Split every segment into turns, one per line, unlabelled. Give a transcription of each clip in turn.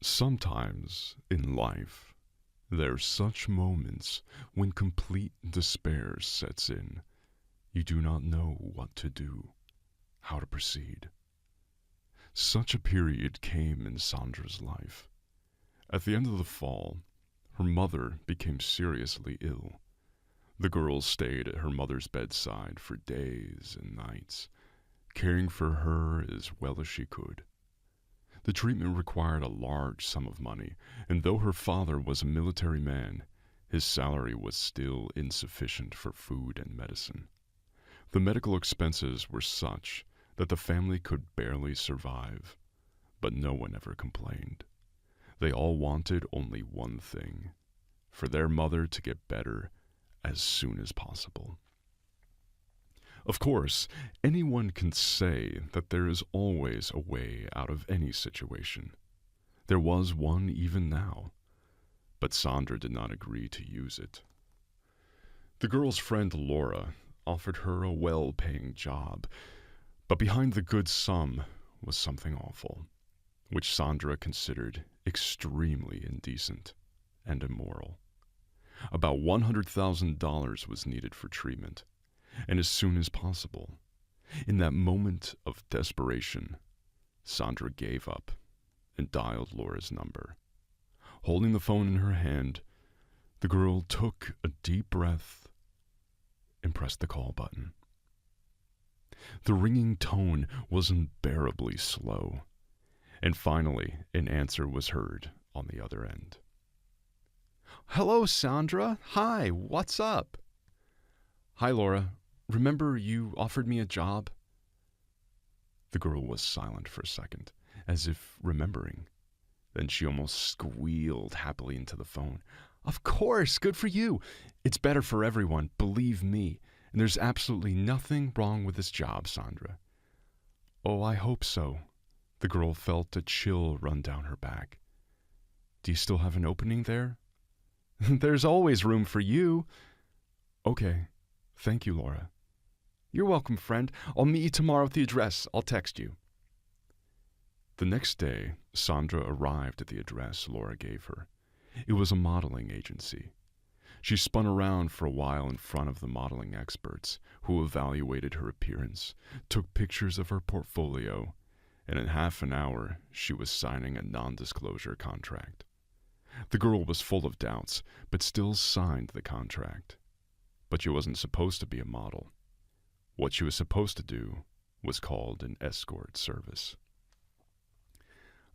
Sometimes in life, there's such moments when complete despair sets in. You do not know what to do, how to proceed. Such a period came in Sandra's life. At the end of the fall, her mother became seriously ill. The girl stayed at her mother's bedside for days and nights, caring for her as well as she could. The treatment required a large sum of money, and though her father was a military man, his salary was still insufficient for food and medicine. The medical expenses were such that the family could barely survive, but no one ever complained. They all wanted only one thing: for their mother to get better as soon as possible. Of course, anyone can say that there is always a way out of any situation. There was one even now, but Sandra did not agree to use it. The girl's friend Laura offered her a well-paying job, but behind the good sum was something awful, which Sandra considered extremely indecent and immoral. About $100,000 was needed for treatment, and as soon as possible. In that moment of desperation, Sandra gave up and dialed Laura's number. Holding the phone in her hand, the girl took a deep breath and pressed the call button. The ringing tone was unbearably slow, and finally an answer was heard on the other end.
Hello, Sandra. Hi, what's up?
Hi, Laura. Remember you offered me a job? The girl was silent for a second, as if remembering. Then she almost squealed happily into the phone.
Of course, good for you. It's better for everyone, believe me. And there's absolutely nothing wrong with this job, Sandra.
Oh, I hope so. The girl felt a chill run down her back. Do you still have an opening there?
There's always room for you.
Okay. Thank you, Laura.
You're welcome, friend. I'll meet you tomorrow at the address. I'll text you.
The next day, Sandra arrived at the address Laura gave her. It was a modeling agency. She spun around for a while in front of the modeling experts, who evaluated her appearance, took pictures of her portfolio, and in half an hour she was signing a non-disclosure contract. The girl was full of doubts, but still signed the contract. But she wasn't supposed to be a model. What she was supposed to do was called an escort service.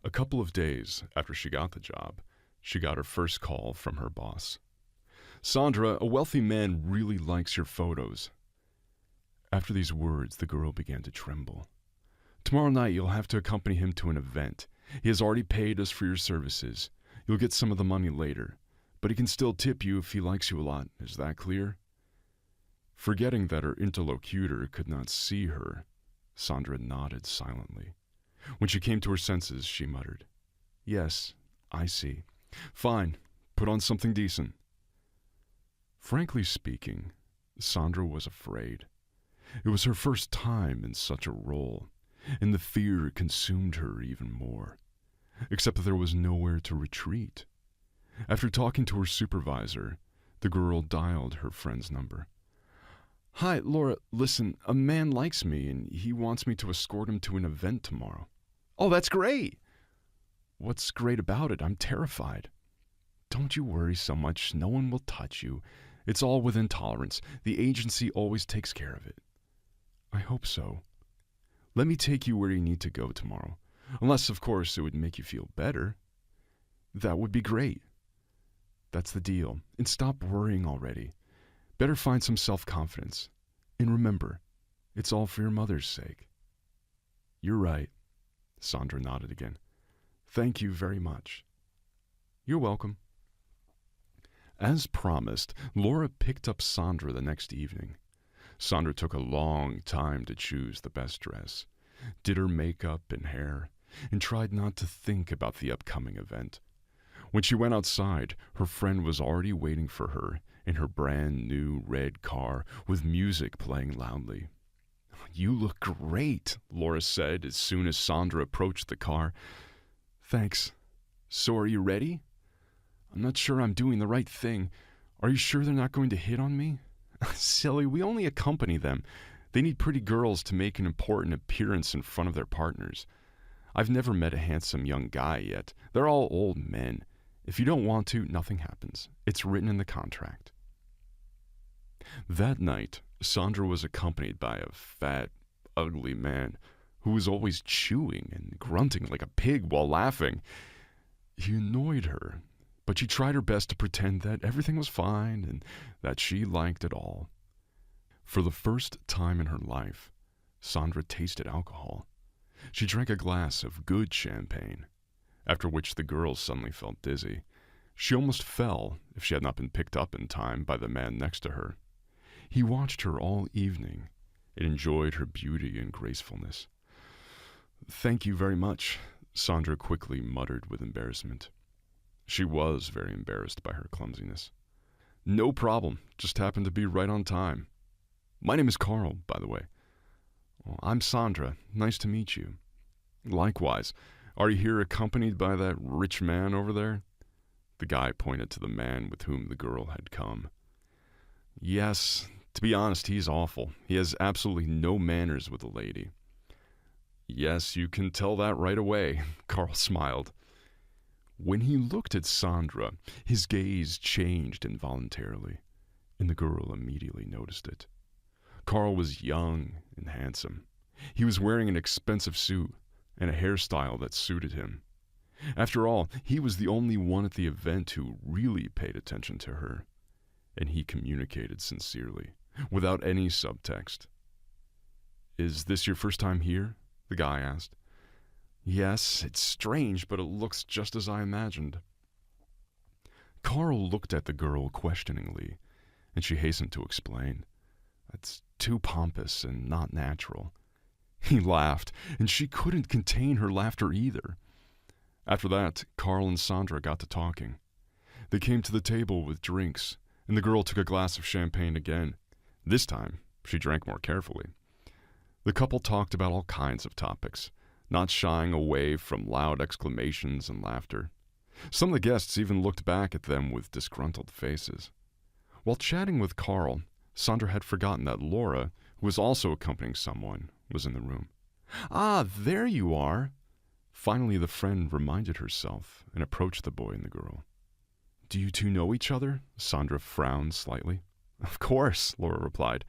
A couple of days after she got the job, she got her first call from her boss. Sandra, a wealthy man really likes your photos. After these words, the girl began to tremble. Tomorrow night you'll have to accompany him to an event. He has already paid us for your services. You'll get some of the money later, but he can still tip you if he likes you a lot. Is that clear? Forgetting that her interlocutor could not see her, Sandra nodded silently. When she came to her senses, she muttered, "Yes, I see. Fine, put on something decent." Frankly speaking, Sandra was afraid. It was her first time in such a role, and the fear consumed her even more, except that there was nowhere to retreat. After talking to her supervisor, the girl dialed her friend's number. "Hi, Laura, listen, a man likes me and he wants me to escort him to an event tomorrow."
"Oh, that's great."
"What's great about it? I'm terrified." "Don't you worry so much. No one will touch you. It's all within tolerance. The agency always takes care of it." "I hope so. Let me take you where you need to go tomorrow. Unless, of course, it would make you feel better." "That would be great." "That's the deal. And stop worrying already. Better find some self-confidence. And remember, it's all for your mother's sake." "You're right." Sandra nodded again. "Thank you very much." "You're welcome." As promised, Laura picked up Sandra the next evening. Sandra took a long time to choose the best dress, did her makeup and hair, and tried not to think about the upcoming event. When she went outside, her friend was already waiting for her in her brand new red car with music playing loudly. "You look great," Laura said as soon as Sandra approached the car. "Thanks.
So are you ready? I'm not sure I'm doing the right thing. Are you sure they're not going to hit on me? Silly, we only accompany them. They need pretty girls to make an important appearance in front of their partners. I've never met a handsome young guy yet. They're all old men. If you don't want to, nothing happens. It's written in the contract. That night, Sandra was accompanied by a fat, ugly man who was always chewing and grunting like a pig while laughing. He annoyed her, but she tried her best to pretend that everything was fine and that she liked it all. For the first time in her life, Sandra tasted alcohol. She drank a glass of good champagne, after which the girl suddenly felt dizzy. She almost fell if she had not been picked up in time by the man next to her. He watched her all evening and enjoyed her beauty and gracefulness. "Thank you very much," Sandra quickly muttered with embarrassment. She was very embarrassed by her clumsiness. "No problem, just happened to be right on time. My name is Carl, by the way." "Well, I'm Sandra. Nice to meet you." "Likewise. Are you here accompanied by that rich man over there?" The guy pointed to the man with whom the girl had come. "Yes, to be honest, he's awful. He has absolutely no manners with a lady." "Yes, you can tell that right away," Carl smiled. When he looked at Sandra, his gaze changed involuntarily, and the girl immediately noticed it. Carl was young and handsome. He was wearing an expensive suit and a hairstyle that suited him. After all, he was the only one at the event who really paid attention to her, and he communicated sincerely, without any subtext. "Is this your first time here?" the guy asked. "Yes, it's strange, but it looks just as I imagined." Carl looked at the girl questioningly, and she hastened to explain. "That's too pompous and not natural." He laughed, and she couldn't contain her laughter either. After that, Carl and Sandra got to talking. They came to the table with drinks, and the girl took a glass of champagne again. This time, she drank more carefully. The couple talked about all kinds of topics, not shying away from loud exclamations and laughter. Some of the guests even looked back at them with disgruntled faces. While chatting with Carl, Sandra had forgotten that Laura, who was also accompanying someone, was in the room. "Ah, there you are!" Finally, the friend reminded herself and approached the boy and the girl. "Do you two know each other?" Sandra frowned slightly. "Of course," Laura replied.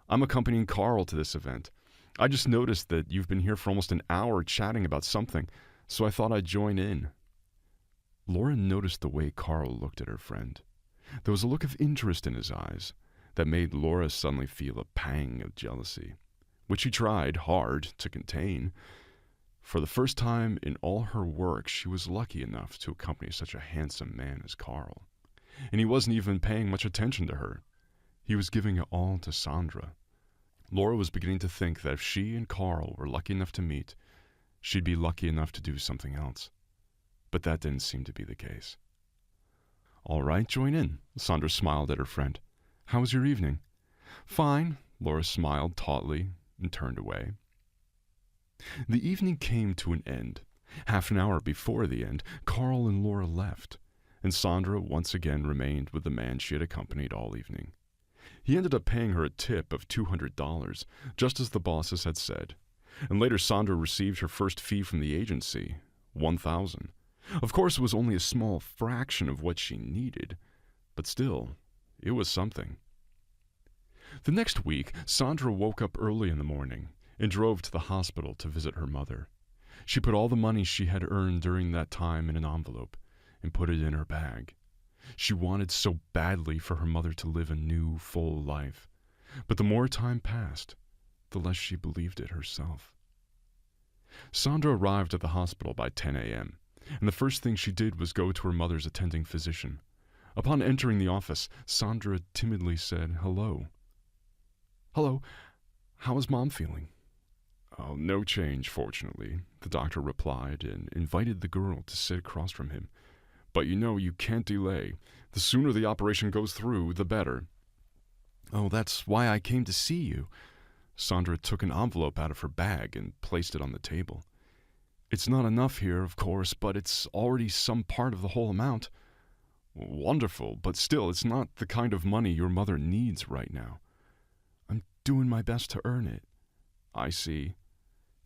"I'm accompanying Carl to this event. I just noticed that you've been here for almost an hour chatting about something, so I thought I'd join in." Laura noticed the way Carl looked at her friend. There was a look of interest in his eyes that made Laura suddenly feel a pang of jealousy, which she tried hard to contain. For the first time in all her work, she was lucky enough to accompany such a handsome man as Carl. And he wasn't even paying much attention to her. He was giving it all to Sandra. Laura was beginning to think that if she and Carl were lucky enough to meet, she'd be lucky enough to do something else. But that didn't seem to be the case. "All right, join in." Sandra smiled at her friend. "How was your evening?" "Fine." Laura smiled tautly and turned away. The evening came to an end. Half an hour before the end, Carl and Laura left, and Sandra once again remained with the man she had accompanied all evening. He ended up paying her a tip of $200, just as the bosses had said. And later Sandra received her first fee from the agency, $1,000. Of course, it was only a small fraction of what she needed, but still, it was something. The next week, Sandra woke up early in the morning and drove to the hospital to visit her mother. She put all the money she had earned during that time in an envelope and put it in her bag. She wanted so badly for her mother to live a new, full life. But the more time passed, the less she believed it herself. Sandra arrived at the hospital by 10 a.m., and the first thing she did was go to her mother's attending physician. Upon entering the office, Sandra timidly said, "Hello." "Hello. How is Mom feeling?" "Oh, no change, fortunately," the doctor replied and invited the girl to sit across from him. "But you can't delay. The sooner the operation goes through, the better." "Oh, that's why I came to see you." Sandra took an envelope out of her bag and placed it on the table. It's not enough here, of course, but it's already some part of the whole amount. Wonderful, but still, it's not the kind of money your mother needs right now. I'm doing my best to earn it. I see.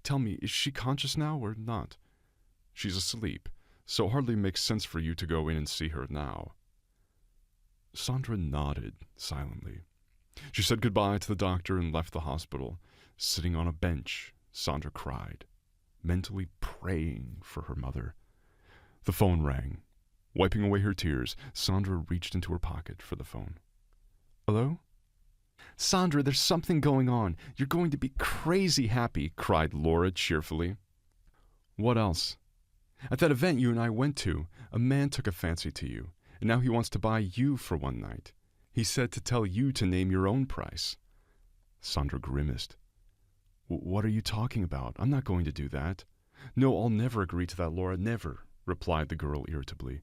Tell me, is she conscious now or not? She's asleep, so it hardly makes sense for you to go in and see her now. Sandra nodded silently. She said goodbye to the doctor and left the hospital. Sitting on a bench, Sandra cried, mentally praying for her mother. The phone rang. Wiping away her tears, Sandra reached into her pocket for the phone. Hello? Sandra, there's something going on. You're going to be crazy happy, cried Laura cheerfully. What else? At that event you and I went to, a man took a fancy to you, and now he wants to buy you for one night. He said to tell you to name your own price. Sandra grimaced. What are you talking about? I'm not going to do that. No, I'll never agree to that, Laura, never, replied the girl irritably.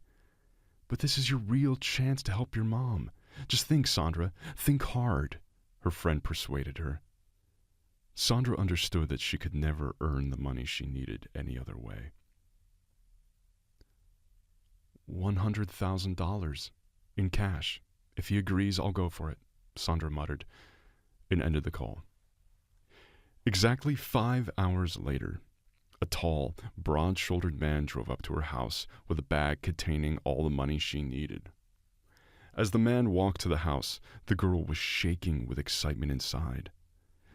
But this is your real chance to help your mom. Just think, Sandra. Think hard, her friend persuaded her. Sandra understood that she could never earn the money she needed any other way. $100,000 in cash. If he agrees, I'll go for it, Sandra muttered, and ended the call. Exactly 5 hours later, a tall, broad-shouldered man drove up to her house with a bag containing all the money she needed. As the man walked to the house, the girl was shaking with excitement inside.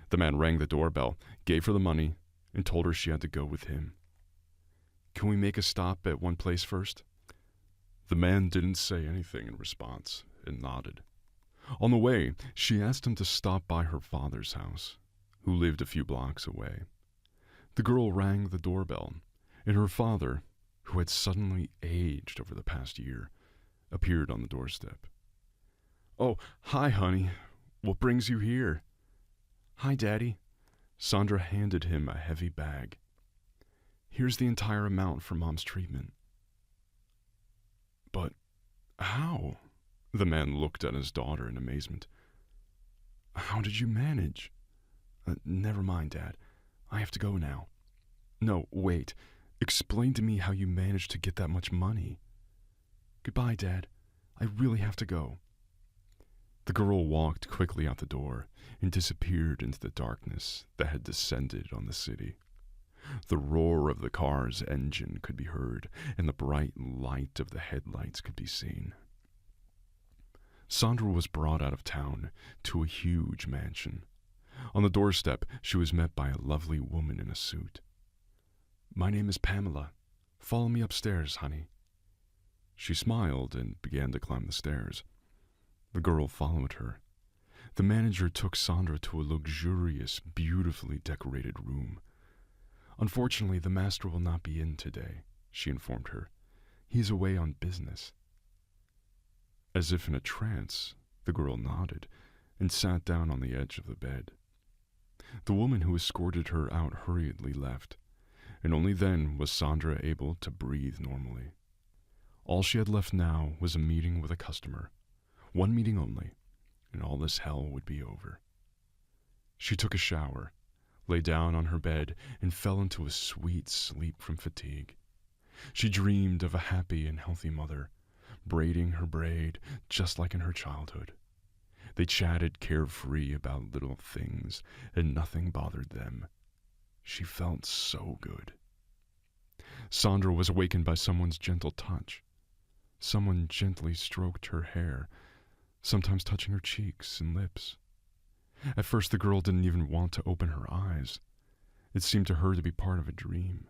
The man rang the doorbell, gave her the money, and told her she had to go with him. Can we make a stop at one place first? The man didn't say anything in response and nodded. On the way, she asked him to stop by her father's house, who lived a few blocks away. The girl rang the doorbell, and her father, who had suddenly aged over the past year, appeared on the doorstep. Oh, hi, honey. What brings you here? Hi, Daddy. Sandra handed him a heavy bag. Here's the entire amount for Mom's treatment. But how? The man looked at his daughter in amazement. How did you manage? Never mind, Dad. I have to go now. No, wait. Explain to me how you managed to get that much money. Goodbye, Dad. I really have to go. The girl walked quickly out the door and disappeared into the darkness that had descended on the city. The roar of the car's engine could be heard, and the bright light of the headlights could be seen. Sandra was brought out of town to a huge mansion. On the doorstep, she was met by a lovely woman in a suit. My name is Pamela. Follow me upstairs, honey. She smiled and began to climb the stairs. The girl followed her. The manager took Sandra to a luxurious, beautifully decorated room. Unfortunately, the master will not be in today, she informed her. He is away on business. As if in a trance, the girl nodded and sat down on the edge of the bed. The woman who escorted her out hurriedly left, and only then was Sandra able to breathe normally. All she had left now was a meeting with a customer. One meeting only, and all this hell would be over. She took a shower, lay down on her bed, and fell into a sweet sleep from fatigue. She dreamed of a happy and healthy mother, braiding her braid just like in her childhood. They chatted carefree about little things, and nothing bothered them. She felt so good. Sandra was awakened by someone's gentle touch. Someone gently stroked her hair, sometimes touching her cheeks and lips. At first, the girl didn't even want to open her eyes. It seemed to her to be part of a dream.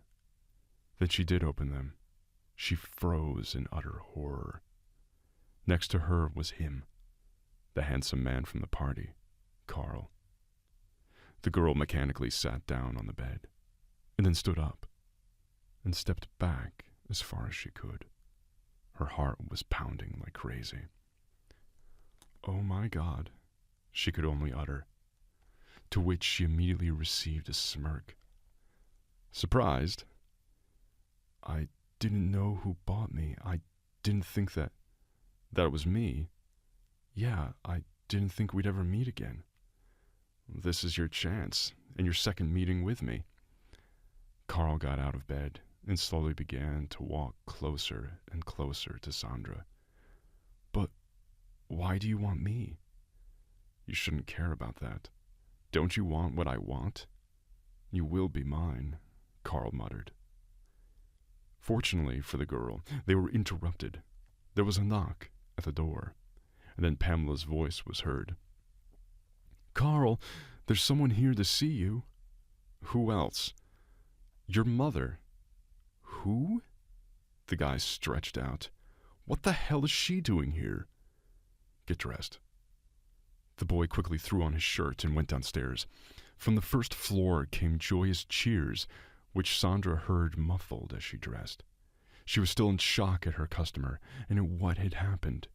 Then she did open them. She froze in utter horror. Next to her was him, the handsome man from the party, Carl. The girl mechanically sat down on the bed, and then stood up, and stepped back as far as she could. Her heart was pounding like crazy. Oh my God, she could only utter, to which she immediately received a smirk. Surprised? I didn't know who bought me. I didn't think that it was me. Yeah, I didn't think we'd ever meet again. This is your chance, and your second meeting with me. Carl got out of bed and slowly began to walk closer and closer to Sandra. But why do you want me? You shouldn't care about that. Don't you want what I want? You will be mine, Carl muttered. Fortunately for the girl, they were interrupted. There was a knock at the door, and then Pamela's voice was heard. Carl, there's someone here to see you. Who else? Your mother. Who? The guy stretched out. What the hell is she doing here? Get dressed. The boy quickly threw on his shirt and went downstairs. From the first floor came joyous cheers, which Sandra heard muffled as she dressed. She was still in shock at her customer and at what had happened.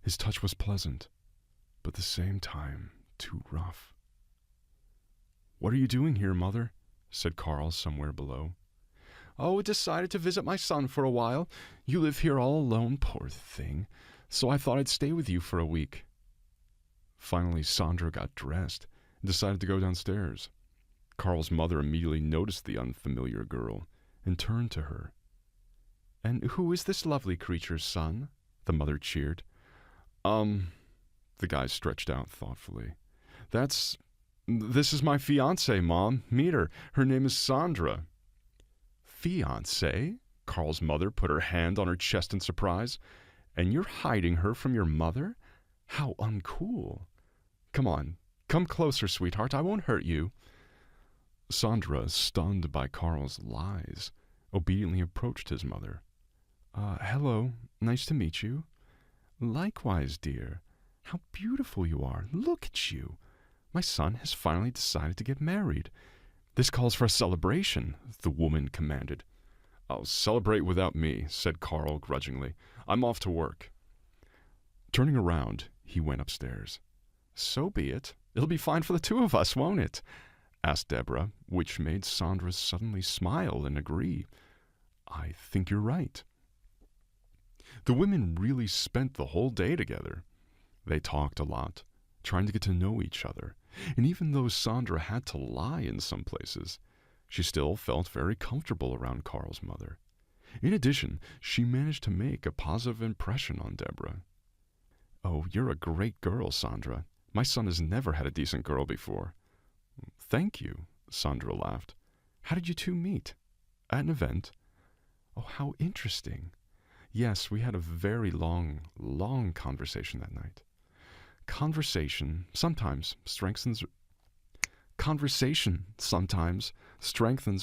His touch was pleasant, but at the same time too rough. What are you doing here, Mother? Said Carl somewhere below. Oh, I decided to visit my son for a while. You live here all alone, poor thing, so I thought I'd stay with you for a week. Finally, Sandra got dressed and decided to go downstairs. Carl's mother immediately noticed the unfamiliar girl and turned to her. And who is this lovely creature, son? The mother cheered. The guy stretched out thoughtfully. This is my fiancée, Mom. Meet her. Her name is Sandra. Fiancée? Carl's mother put her hand on her chest in surprise. And you're hiding her from your mother? How uncool. Come on, come closer, sweetheart. I won't hurt you. Sandra, stunned by Carl's lies, obediently approached his mother. Hello, nice to meet you. Likewise, dear. How beautiful you are. Look at you. My son has finally decided to get married. This calls for a celebration, the woman commanded. I'll celebrate without me, said Carl grudgingly. I'm off to work. Turning around, he went upstairs. So be it. It'll be fine for the two of us, won't it? Asked Deborah, which made Sandra suddenly smile and agree. I think you're right. The women really spent the whole day together. They talked a lot, trying to get to know each other, and even though Sandra had to lie in some places, she still felt very comfortable around Carl's mother. In addition, she managed to make a positive impression on Deborah. Oh, you're a great girl, Sandra. My son has never had a decent girl before. Thank you, Sandra laughed. How did you two meet? At an event? Oh, how interesting. Yes, we had a very long conversation that night. Conversation sometimes strengthens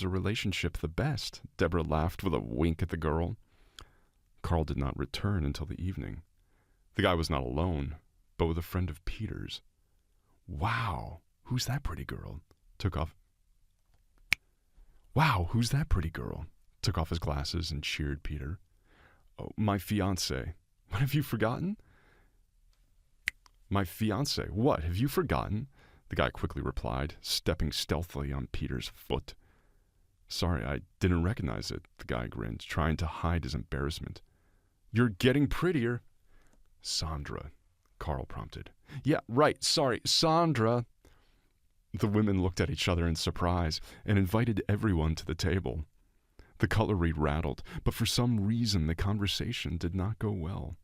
a relationship the best, Deborah laughed with a wink at the girl. Carl did not return until the evening. The guy was not alone, but with a friend of Peter's. Wow, who's that pretty girl? Took off his glasses and cheered Peter. Oh, my fiancée. What, have you forgotten? My fiancée. What, have you forgotten? The guy quickly replied, stepping stealthily on Peter's foot. Sorry, I didn't recognize it, the guy grinned, trying to hide his embarrassment. You're getting prettier. Sandra, Carl prompted. Yeah, right, sorry, Sandra. The women looked at each other in surprise and invited everyone to the table. The cutlery rattled, but for some reason the conversation did not go well.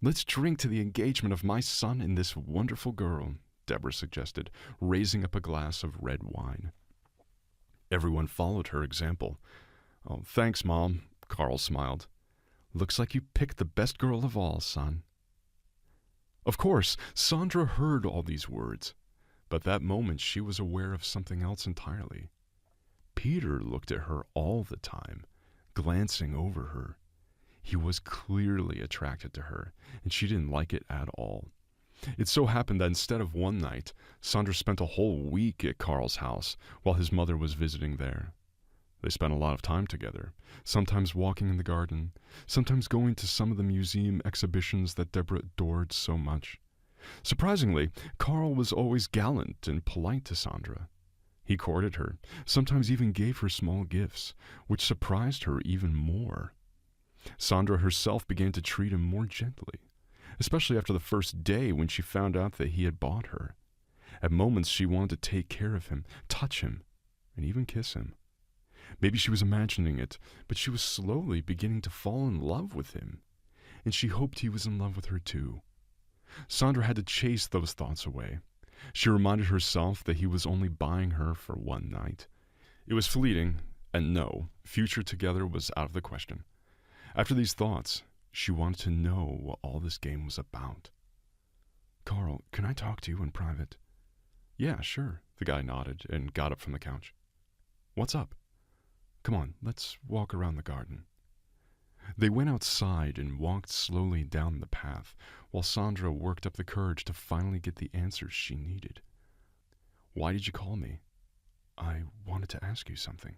Let's drink to the engagement of my son and this wonderful girl, Deborah suggested, raising up a glass of red wine. Everyone followed her example. Oh, thanks, Mom, Carl smiled. Looks like you picked the best girl of all, son. Of course, Sandra heard all these words, but that moment she was aware of something else entirely. Peter looked at her all the time, glancing over her. He was clearly attracted to her, and she didn't like it at all. It so happened that instead of one night, Sandra spent a whole week at Carl's house while his mother was visiting there. They spent a lot of time together, sometimes walking in the garden, sometimes going to some of the museum exhibitions that Deborah adored so much. Surprisingly, Carl was always gallant and polite to Sandra. He courted her, sometimes even gave her small gifts, which surprised her even more. Sandra herself began to treat him more gently, especially after the first day when she found out that he had bought her. At moments she wanted to take care of him, touch him, and even kiss him. Maybe she was imagining it, but she was slowly beginning to fall in love with him, and she hoped he was in love with her too. Sandra had to chase those thoughts away. She reminded herself that he was only buying her for one night. It was fleeting, and no, future together was out of the question. After these thoughts, she wanted to know what all this game was about. "Carl, can I talk to you in private?" "Yeah, sure," the guy nodded and got up from the couch. "What's up?" "Come on, let's walk around the garden." They went outside and walked slowly down the path, while Sandra worked up the courage to finally get the answers she needed. "Why did you call me?" "I wanted to ask you something."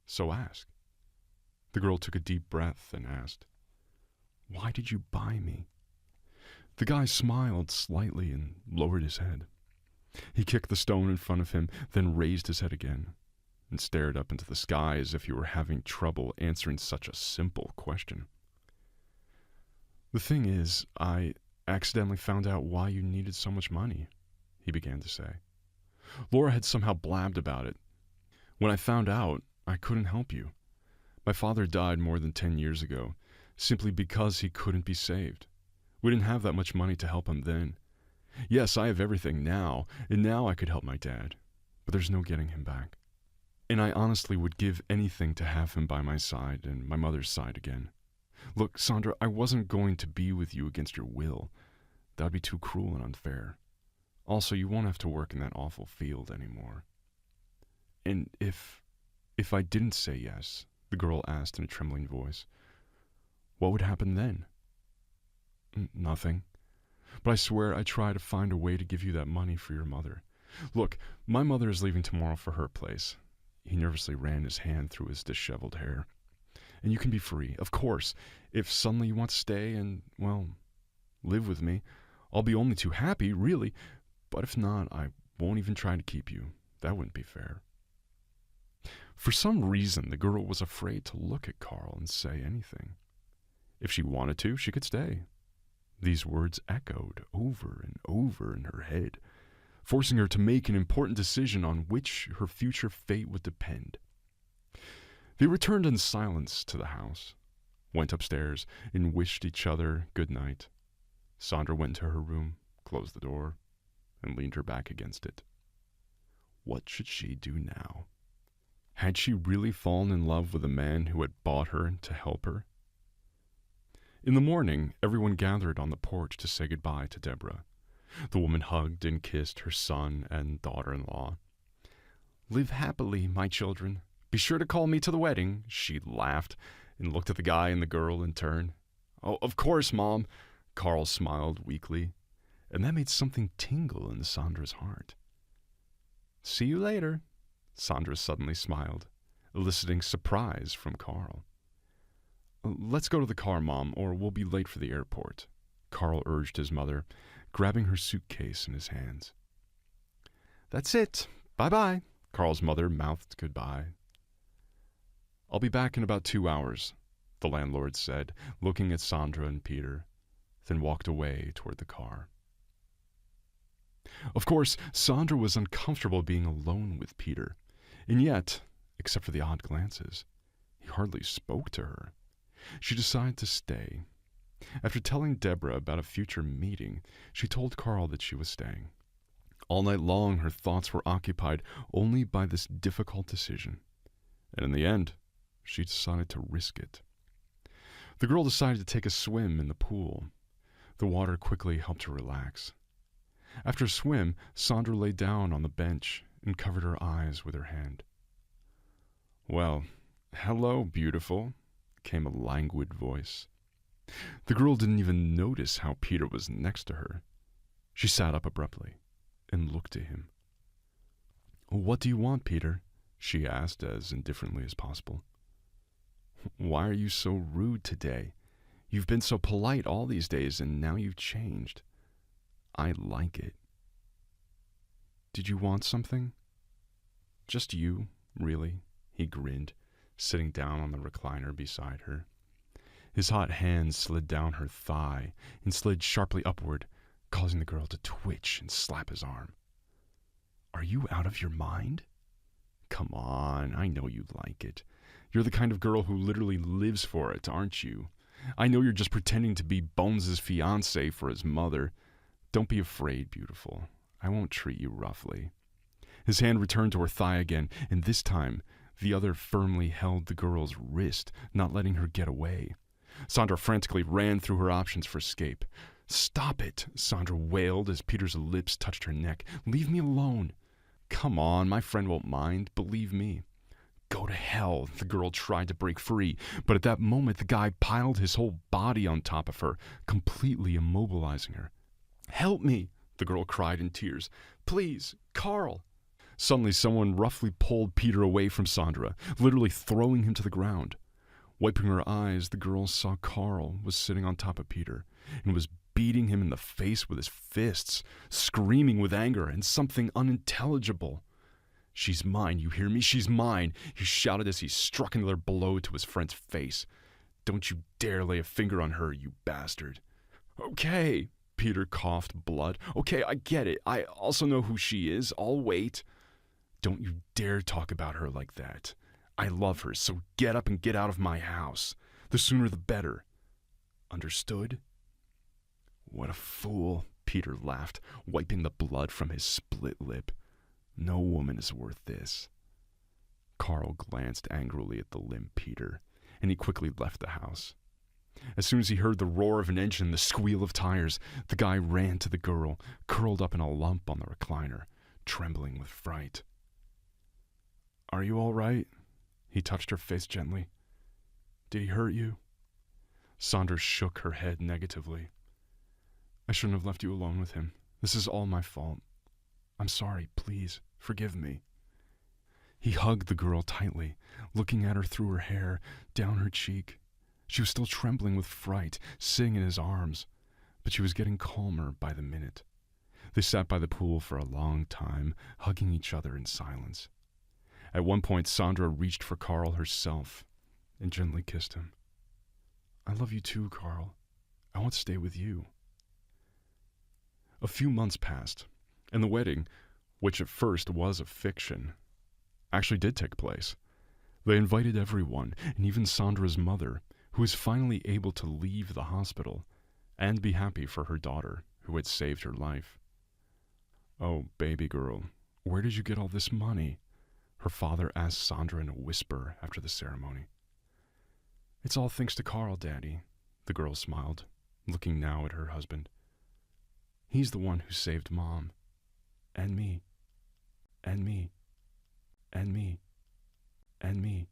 "So ask." The girl took a deep breath and asked, "Why did you buy me?" The guy smiled slightly and lowered his head. He kicked the stone in front of him, then raised his head again and stared up into the sky as if he were having trouble answering such a simple question. "The thing is, I accidentally found out why you needed so much money," he began to say. "Laura had somehow blabbed about it. When I found out, I couldn't help you. My father died more than 10 years ago, simply because he couldn't be saved. We didn't have that much money to help him then. Yes, I have everything now, and now I could help my dad, but there's no getting him back. And I honestly would give anything to have him by my side and my mother's side again. Look, Sandra, I wasn't going to be with you against your will. That would be too cruel and unfair. Also, you won't have to work in that awful field anymore." "And if I didn't say yes," the girl asked in a trembling voice, "what would happen then?" "Nothing. But I swear I try to find a way to give you that money for your mother. Look, my mother is leaving tomorrow for her place." He nervously ran his hand through his disheveled hair. "And you can be free, of course. If suddenly you want to stay and, well, live with me, I'll be only too happy, really. But if not, I won't even try to keep you. That wouldn't be fair." For some reason, the girl was afraid to look at Carl and say anything. If she wanted to, she could stay. These words echoed over and over in her head, forcing her to make an important decision on which her future fate would depend. They returned in silence to the house, went upstairs, and wished each other good night. Sandra went to her room, closed the door, and leaned her back against it. What should she do now? Had she really fallen in love with a man who had bought her to help her? In the morning, everyone gathered on the porch to say goodbye to Deborah. The woman hugged and kissed her son and daughter-in-law. "Live happily, my children. Be sure to call me to the wedding," she laughed and looked at the guy and the girl in turn. "Oh, of course, Mom," Carl smiled weakly, and that made something tingle in Sandra's heart. "See you later," Sandra suddenly smiled, eliciting surprise from Carl. "Let's go to the car, Mom, or we'll be late for the airport," Carl urged his mother, grabbing her suitcase in his hands. "That's it. Bye-bye," Carl's mother mouthed goodbye. "I'll be back in about 2 hours," the landlord said, looking at Sandra and Peter, then walked away toward the car. Of course, Sandra was uncomfortable being alone with Peter, and yet, except for the odd glances, he hardly spoke to her. She decided to stay. After telling Deborah about a future meeting, she told Carl that she was staying. All night long, her thoughts were occupied only by this difficult decision, and in the end, she decided to risk it. The girl decided to take a swim in the pool. The water quickly helped her relax. After a swim, Sandra lay down on the bench and covered her eyes with her hand. "Well, hello, beautiful," came a languid voice. The girl didn't even notice how Peter was next to her. She sat up abruptly and looked at him. "What do you want, Peter?" she asked as indifferently as possible. "Why are you so rude today? You've been so polite all these days, and now you've changed. I like it." "Did you want something?" "Just you, really," he grinned, sitting down on the recliner beside her. His hot hand slid down her thigh and slid sharply upward, causing the girl to twitch and slap his arm. "Are you out of your mind?" Come on, I know you like it. You're the kind of girl who literally lives for it, aren't you? I know you're just pretending to be Bones' fiancée for his mother. Don't be afraid, beautiful. I won't treat you roughly. His hand returned to her thigh again, and this time the other firmly held the girl's wrist, not letting her get away. Sandra frantically ran through her options for escape. "Stop it," Sandra wailed as Peter's lips touched her neck. "Leave me alone." "Come on, my friend won't mind, believe me." "Go to hell," the girl tried to break free, but at that moment the guy piled his whole body on top of her, completely immobilizing her. "Help me," the girl cried in tears. "Please, Carl." Suddenly someone roughly pulled Peter away from Sandra, literally throwing him to the ground. Wiping her eyes, the girl saw Carl was sitting on top of Peter and was beating him in the face with his fists, screaming with anger and something unintelligible. "She's mine, you hear me? She's mine," he shouted as he struck another blow to his friend's face. "Don't you dare lay a finger on her, you bastard." "Okay," Peter coughed blood. "Okay, I get it. I also know who she is. I'll wait." "Don't you dare talk about her like that. I love her, so get up and get out of my house. The sooner the better. Understood?" "What a fool," Peter laughed, wiping the blood from his split lip. "No woman is worth this." Carl glanced angrily at the limp Peter, and he quickly left the house. As soon as he heard the roar of an engine and the squeal of tires, the guy ran to the girl, curled up in a lump on the recliner, trembling with fright. "Are you all right?" He touched her face gently. "Did he hurt you?" Sandra shook her head negatively. "I shouldn't have left you alone with him. This is all my fault. I'm sorry, please, forgive me." He hugged the girl tightly, looking at her through her hair, down her cheek. She was still trembling with fright, sitting in his arms, but she was getting calmer by the minute. They sat by the pool for a long time, hugging each other in silence. At one point, Sandra reached for Carl herself and gently kissed him. "I love you too, Carl. I want to stay with you." A few months passed, and the wedding, which at first was a fiction, actually did take place. They invited everyone, and even Sandra's mother, who was finally able to leave the hospital and be happy for her daughter, who had saved her life. "Oh, baby girl, where did you get all this money?" her father asked Sandra in a whisper after the ceremony. "It's all thanks to Carl, Daddy," the girl smiled, looking now at her husband. "He's the one who saved Mom, and me, and me, and me, and me."